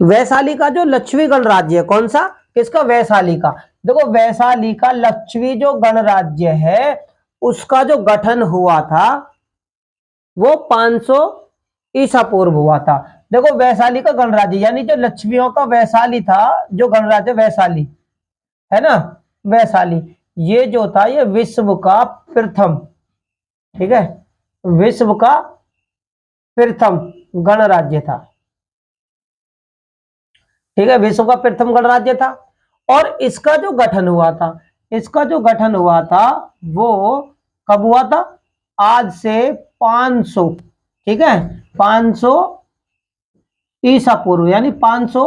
वैशाली का जो लक्षवी गणराज्य है, कौन सा, किसका, वैशाली का। देखो वैशाली का लक्षवी जो गणराज्य है उसका जो गठन हुआ था वो 500 ईसा पूर्व हुआ था। देखो वैशाली का गणराज्य यानी जो लक्षवियों का वैशाली था, जो गणराज्य वैशाली है ना, वैशाली, ये जो था ये विश्व का प्रथम, ठीक है, विश्व का प्रथम गणराज्य था, ठीक है, विश्व का प्रथम गणराज्य था। और इसका जो गठन हुआ था, इसका जो गठन हुआ था वो कब हुआ था, आज से 500, ठीक है, 500 ईसा पूर्व यानी 500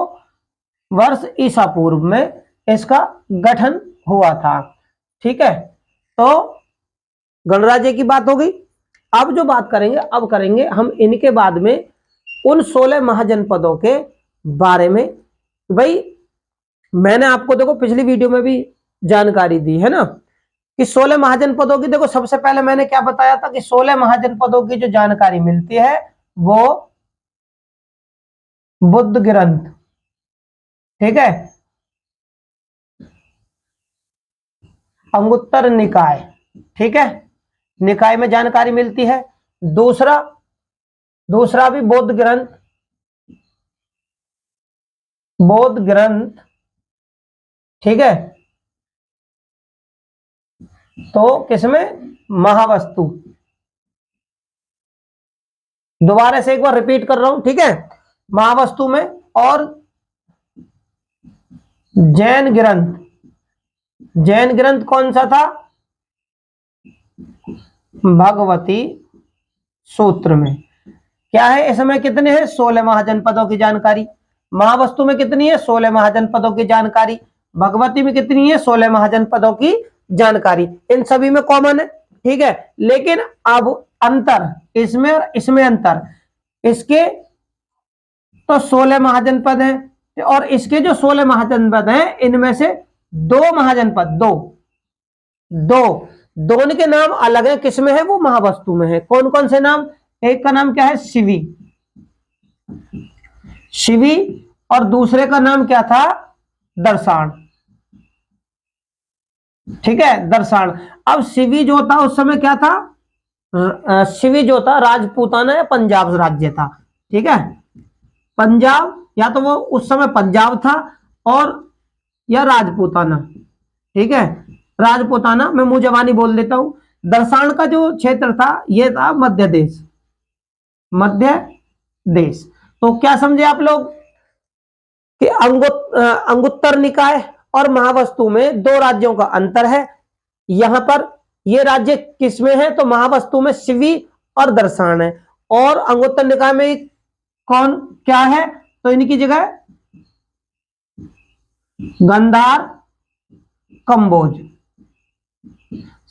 वर्ष ईसा पूर्व में इसका गठन हुआ था, ठीक है। तो गणराज्य की बात हो गई। अब जो बात करेंगे, अब करेंगे हम इनके बाद में उन 16 महाजनपदों के बारे में। भाई मैंने आपको देखो पिछली वीडियो में भी जानकारी दी है ना कि 16 महाजनपदों की, देखो सबसे पहले मैंने क्या बताया था कि 16 महाजनपदों की जो जानकारी मिलती है वो बुद्ध ग्रंथ, ठीक है, अंगुत्तर निकाय, ठीक है, निकाय में जानकारी मिलती है। दूसरा, दूसरा भी बौद्ध ग्रंथ, बौद्ध ग्रंथ, ठीक है, तो किसमें, महावस्तु, दोबारा से एक बार रिपीट कर रहा हूं, ठीक है, महावस्तु में। और जैन ग्रंथ, जैन ग्रंथ कौन सा था, भगवती सूत्र में। क्या है इसमें, कितने हैं, 16 महाजनपदों की जानकारी। महावस्तु में कितनी है, 16 महाजनपदों की जानकारी। भगवती में कितनी है, 16 महाजनपदों की जानकारी। इन सभी में कॉमन है, ठीक है। लेकिन अब अंतर इसमें और इसमें अंतर, इसके तो 16 महाजनपद हैं और इसके जो 16 महाजनपद हैं इनमें से दो महाजनपद, दो दो दोनों के नाम अलग है, किसमें है, वो महावस्तु में है। कौन कौन से नाम, एक का नाम क्या है, शिवी, शिवी, और दूसरे का नाम क्या था, दर्शान, ठीक है, दर्शान। अब शिवी जो था उस समय क्या था, शिवी जो था राजपूताना या पंजाब राज्य था, ठीक है, पंजाब, या तो वो उस समय पंजाब था और या राजपूताना, ठीक है, राजपूताना, मैं मुंह जबानी बोल देता हूं। दर्शान का जो क्षेत्र था ये था मध्य देश, मध्य देश। तो क्या समझे आप लोग कि अंगुत्तर निकाय और महावस्तु में दो राज्यों का अंतर है। यहां पर ये राज्य किसमें है, तो महावस्तु में शिवी और दर्शान है, और अंगुत्तर निकाय में कौन क्या है, तो इनकी जगह गंधार, कंबोज।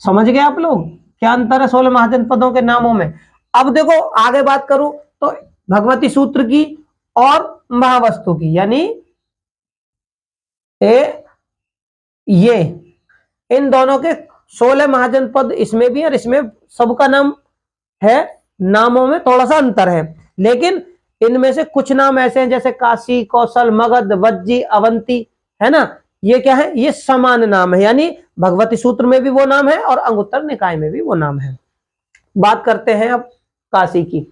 समझ गए आप लोग क्या अंतर है 16 महाजनपदों के नामों में। अब देखो आगे बात करूं तो भगवती सूत्र की और महावस्तु की, यानी ये इन दोनों के 16 महाजनपद इसमें भी और इसमें सबका नाम है, नामों में थोड़ा सा अंतर है, लेकिन इनमें से कुछ नाम ऐसे हैं जैसे काशी, कौशल, मगध, वज्जी, अवंती, है ना, ये क्या है, ये समान नाम है, यानी भगवती सूत्र में भी वो नाम है और अंगुत्तर निकाय में भी वो नाम है। बात करते हैं अब काशी की।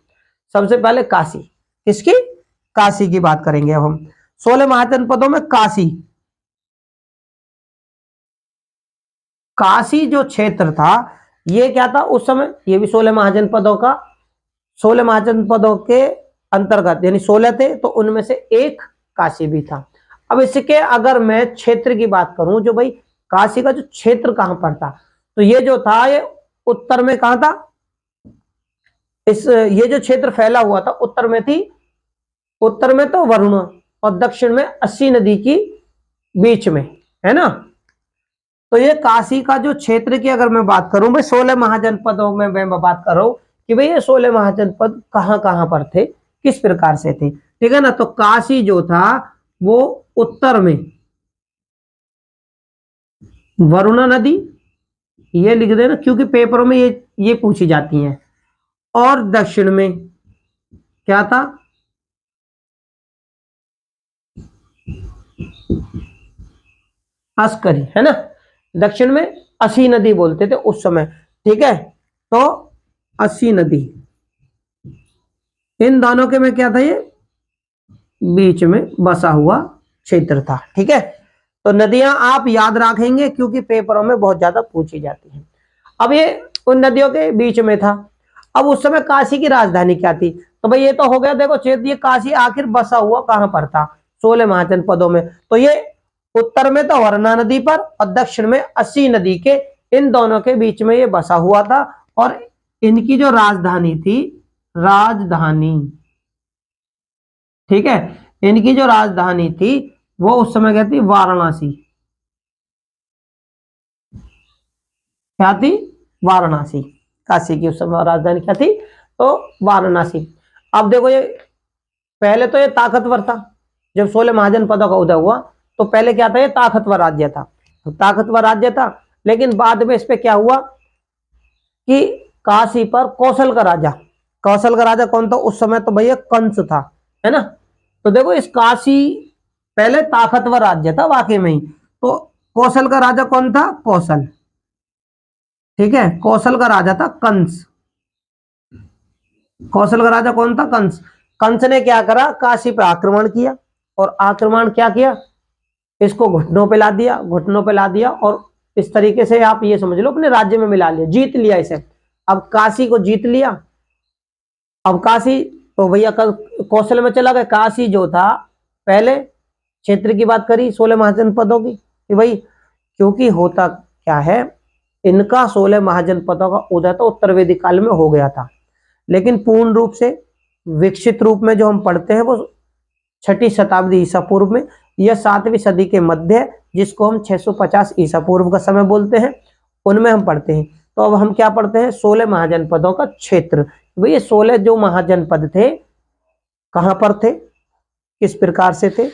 सबसे पहले काशी, किसकी, काशी की बात करेंगे अब हम। 16 महाजनपदों में काशी, काशी जो क्षेत्र था ये क्या था उस समय, ये भी 16 महाजनपदों का, 16 महाजनपदों के अंतर्गत, यानी 16 थे तो उनमें से एक काशी भी था। अब इसके अगर मैं क्षेत्र की बात करूं, जो भाई काशी का जो क्षेत्र कहां पर था, तो ये जो था ये उत्तर में कहां था, ये जो क्षेत्र फैला हुआ था उत्तर में थी, उत्तर में तो वरुणा और दक्षिण में अस्सी नदी की बीच में, है ना। तो ये काशी का जो क्षेत्र की अगर मैं बात करूं, भाई 16 महाजनपदों में मैं बात कर रहा हूं कि भाई ये 16 महाजनपद कहां कहां पर थे, किस प्रकार से थे, ठीक है ना। तो काशी जो था वो उत्तर में वरुणा नदी, ये लिख देना क्योंकि पेपरों में ये पूछी जाती हैं, और दक्षिण में क्या था, अस्करी, है ना। दक्षिण में असी नदी बोलते थे उस समय, ठीक है। तो असी नदी, इन दोनों के में क्या था, ये बीच में बसा हुआ क्षेत्र था, ठीक है। तो नदियां आप याद रखेंगे क्योंकि पेपरों में बहुत ज्यादा पूछी जाती हैं। अब ये उन नदियों के बीच में था। अब उस समय काशी की राजधानी क्या थी, तो भाई ये तो हो गया, देखो क्षेत्र, ये काशी आखिर बसा हुआ कहां पर था, 16 महाजनपदों में। तो ये उत्तर में तो वरना नदी पर और दक्षिण में अस्सी नदी के, इन दोनों के बीच में ये बसा हुआ था। और इनकी जो राजधानी थी, राजधानी, ठीक है, इनकी जो राजधानी थी वो उस समय क्या थी, वाराणसी। क्या थी, वाराणसी। काशी की उस समय राजधानी क्या थी, तो वाराणसी। अब देखो ये पहले तो ये ताकतवर था, जब 16 महाजनपदों का उदय हुआ तो पहले क्या था, ये ताकतवर राज्य था, तो ताकतवर राज्य था। लेकिन बाद में इस पे क्या हुआ कि काशी पर कौशल का राजा, कौशल का राजा कौन था उस समय, तो भैया कंस था, है ना। तो देखो इस काशी पहले ताकतवर राज्य था वाकई में ही, तो कौशल का राजा कौन था, कौशल, ठीक है। कौशल का राजा था कंस, कौशल का राजा कौन था, कंस। कंस ने क्या करा, काशी पर आक्रमण किया, और आक्रमण क्या किया, इसको घुटनों पे ला दिया, घुटनों पे ला दिया, और इस तरीके से आप ये समझ लो अपने राज्य में मिला लिया, जीत लिया इसे। अब काशी को जीत लिया। अब काशी तो भैया कौशल में चला गया। काशी जो था, पहले क्षेत्र की बात करी 16 महाजनपदों की कि भाई, क्योंकि होता क्या है, इनका 16 महाजनपदों का उदय तो उत्तर वैदिक काल में हो गया था, लेकिन पूर्ण रूप से विकसित रूप में जो हम पढ़ते हैं वो 6ठी शताब्दी ईसा पूर्व में, यह 7वीं सदी के मध्य, जिसको हम 650 ईसा पूर्व का समय बोलते हैं, उनमें हम पढ़ते हैं। तो अब हम क्या पढ़ते हैं, 16 महाजनपदों का क्षेत्र। भाई ये 16 जो महाजनपद थे, कहां पर थे, किस प्रकार से थे,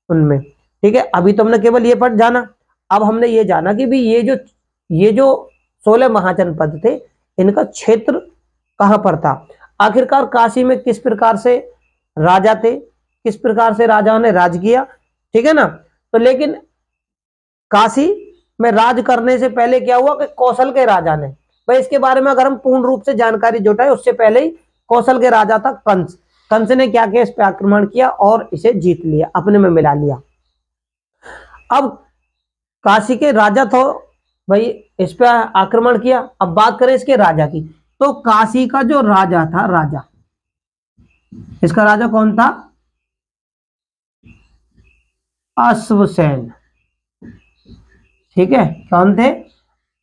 उनमें, ठीक है। अभी तो हमने केवल ये पढ़ जाना। अब हमने ये जाना कि भाई ये जो 16 महाजनपद थे, इनका क्षेत्र कहां पर था। आखिरकार काशी में किस प्रकार से राजा थे, किस प्रकार से राजाओं ने राज किया, ठीक है ना। तो लेकिन काशी में राज करने से पहले क्या हुआ कि कौशल के राजा ने, भाई इसके बारे में अगर हम पूर्ण रूप से जानकारी जुटाए, उससे पहले ही कौशल के राजा था कंस। कंस ने क्या किया, इस पे आक्रमण किया और इसे जीत लिया, अपने में मिला लिया। अब काशी के राजा तो भाई इस पे आक्रमण किया। अब बात करें इसके राजा की, तो काशी का जो राजा था, राजा, इसका राजा कौन था, अश्वसेन, ठीक है। कौन थे,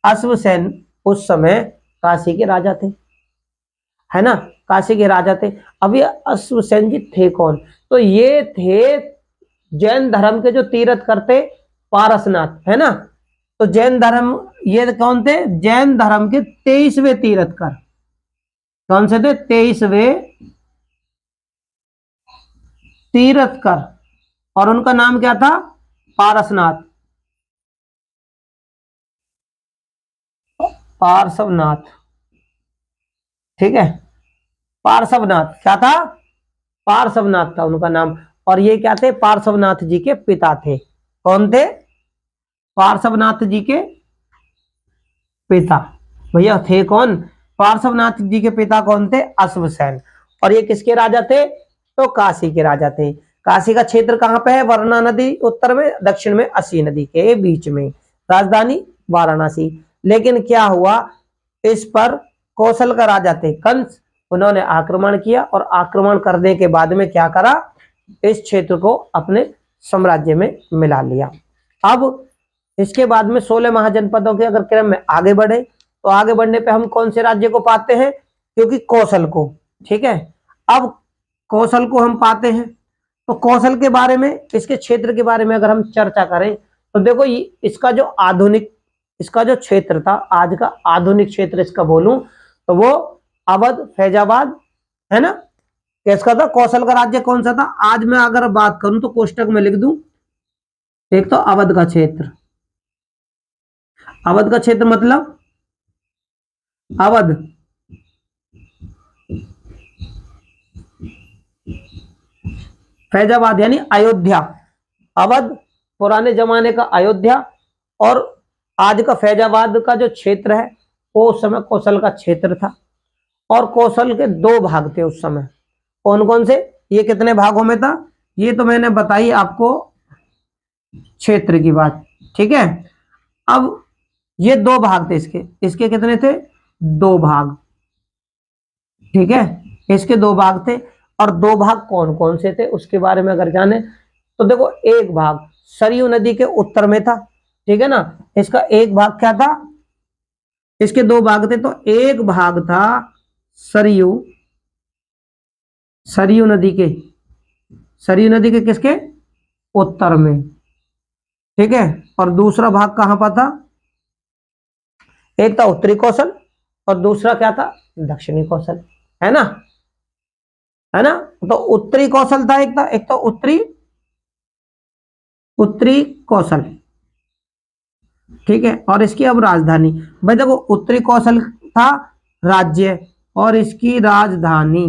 अश्वसेन उस समय काशी के राजा थे, है ना, काशी के राजा थे। अब ये अश्वसेन जी थे कौन, तो ये थे जैन धर्म के जो तीर्थ करते पारसनाथ, है ना। तो जैन धर्म, ये कौन थे, जैन धर्म के 23वें तीर्थकर। कौन से थे, 23वें तीर्थकर, और उनका नाम क्या था, पारसनाथ, पार्श्वनाथ, ठीक है। पार्श्वनाथ क्या था, पार्श्वनाथ था उनका नाम। और ये क्या थे, पार्श्वनाथ जी के पिता थे। कौन थे, पार्श्वनाथ जी के पिता। भैया थे कौन, पार्श्वनाथ जी के पिता कौन थे, अश्वसेन। और ये किसके राजा थे, तो काशी के राजा थे। काशी का क्षेत्र कहां पे है, वरना नदी उत्तर में, दक्षिण में अस्सी नदी के बीच में, राजधानी वाराणसी। लेकिन क्या हुआ, इस पर कौशल का राजा थे कंस, उन्होंने आक्रमण किया, और आक्रमण करने के बाद में क्या करा, इस क्षेत्र को अपने साम्राज्य में मिला लिया। अब इसके बाद में 16 महाजनपदों के अगर क्रम में आगे बढ़े, तो आगे बढ़ने पे हम कौन से राज्य को पाते हैं, क्योंकि कौशल को, ठीक है। अब कौशल को हम पाते हैं, तो कौशल के बारे में, इसके क्षेत्र के बारे में अगर हम चर्चा करें, तो देखो इसका जो आधुनिक, इसका जो क्षेत्र था, आज का आधुनिक क्षेत्र इसका बोलूं तो वो अवध, फैजाबाद, है ना। किसका था, कौशल का राज्य कौन सा था। आज मैं अगर बात करूं तो कोष्टक में लिख दूं, एक तो अवध का क्षेत्र, अवध का क्षेत्र मतलब अवध, फैजाबाद यानी अयोध्या, अवध पुराने जमाने का अयोध्या और आज का फैजाबाद का जो क्षेत्र है वो उस समय कौशल का क्षेत्र था। और कौशल के दो भाग थे उस समय। कौन कौन से? ये कितने भागों में था? ये तो मैंने बताई आपको क्षेत्र की बात, ठीक है। अब ये दो भाग थे इसके, इसके कितने थे? दो भाग, ठीक है। इसके दो भाग थे। और दो भाग कौन कौन से थे उसके बारे में अगर जाने तो देखो, एक भाग सरयू नदी के उत्तर में था, ठीक है ना। इसका एक भाग क्या था? इसके दो भाग थे, तो एक भाग था सरयू, सरयू नदी के, सरयू नदी के किसके? उत्तर में, ठीक है। और दूसरा भाग कहां पर था? एक था उत्तरी कौशल और दूसरा क्या था? दक्षिणी कौशल, है ना, है ना। तो उत्तरी कौशल था, एक तो उत्तरी, उत्तरी कौशल, ठीक है। और इसकी अब राजधानी, भाई देखो उत्तरी कौशल था राज्य और इसकी राजधानी,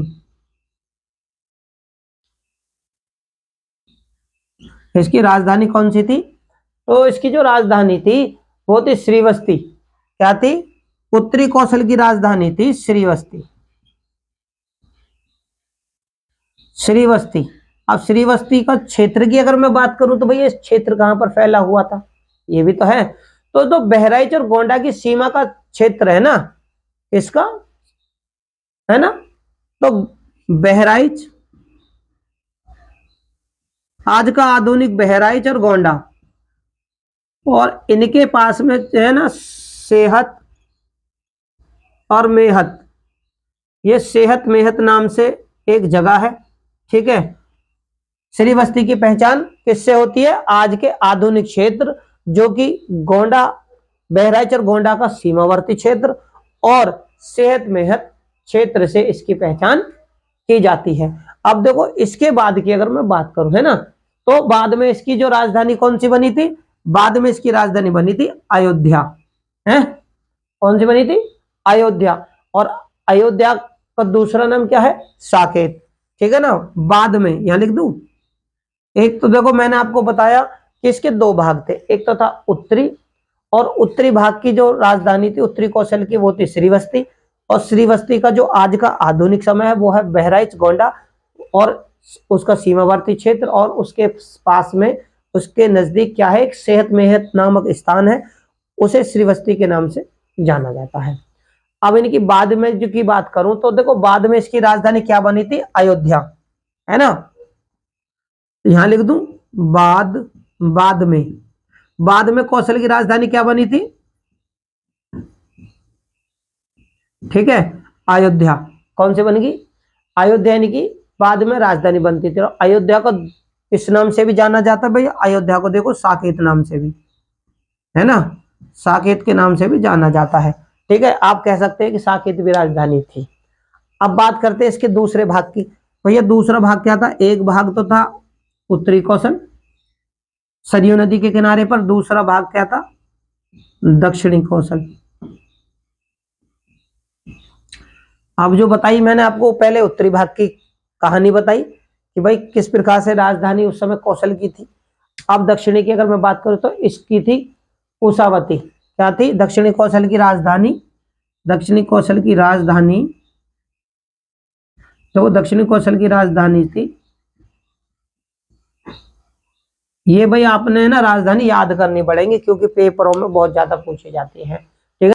इसकी राजधानी कौन सी थी? तो इसकी जो राजधानी थी वो थी श्रीवस्ती। क्या थी? उत्तरी कौशल की राजधानी थी श्रीवस्ती, श्रीवस्ती। अब श्रीवस्ती का क्षेत्र की अगर मैं बात करूं तो भैया इस क्षेत्र कहां पर फैला हुआ था, ये भी तो है। तो बहराइच और गोंडा की सीमा का क्षेत्र है ना इसका, है ना। तो बहराइच, आज का आधुनिक बहराइच और गोंडा, और इनके पास में है ना सेहत और मेहत, ये सेहत मेहत नाम से एक जगह है, ठीक है। श्रीवस्ती की पहचान किससे होती है? आज के आधुनिक क्षेत्र जो कि गोंडा, बहराइच और गोंडा का सीमावर्ती क्षेत्र और सेहत मेहत क्षेत्र से इसकी पहचान की जाती है। अब देखो इसके बाद की अगर मैं बात करूं, है ना, तो बाद में इसकी जो राजधानी कौन सी बनी थी? बाद में इसकी राजधानी बनी थी अयोध्या, है। कौन सी बनी थी? अयोध्या। और अयोध्या का दूसरा नाम क्या है? साकेत, ठीक है ना। बाद में यहां लिख दूं, एक तो देखो मैंने आपको बताया कि इसके दो भाग थे, एक तो था उत्तरी, और उत्तरी भाग की जो राजधानी थी उत्तरी कौशल की वो थी श्रीवस्ती, और श्रीवस्ती का जो आज का आधुनिक समय है वो है बहराइच गोंडा और उसका सीमावर्ती क्षेत्र, और उसके पास में उसके नजदीक क्या है? एक सेहत मेहत नामक स्थान है, उसे श्रीवस्ती के नाम से जाना जाता है। अब इनकी बाद में जो की बात करूं तो देखो बाद में इसकी राजधानी क्या बनी थी? अयोध्या, है ना। यहां लिख दूं बाद, बाद में, बाद में कौशल की राजधानी क्या बनी थी? ठीक है, अयोध्या। कौन से बन गई? अयोध्या, यानी कि बाद में राजधानी बनती थी। और अयोध्या को इस नाम से भी जाना जाता है भैया, अयोध्या को देखो साकेत नाम से भी, है ना, साकेत के नाम से भी जाना जाता है, ठीक है। आप कह सकते हैं कि साकेत भी राजधानी थी। अब बात करते हैं इसके दूसरे भाग की। भैया दूसरा भाग क्या था? एक भाग तो था उत्तरी कौशल सरयू नदी के किनारे पर, दूसरा भाग क्या था? दक्षिणी कौशल। अब जो बताई मैंने आपको पहले उत्तरी भाग की कहानी बताई कि भाई किस प्रकार से राजधानी उस समय कौशल की थी। अब दक्षिणी की अगर मैं बात करूं तो इसकी थी कुशावती। क्या थी? दक्षिणी कौशल की राजधानी, दक्षिणी कौशल की राजधानी, तो दक्षिणी कौशल की राजधानी थी, ये भाई आपने ना राजधानी याद करनी पड़ेगी क्योंकि पेपरों में बहुत ज्यादा पूछे जाते हैं।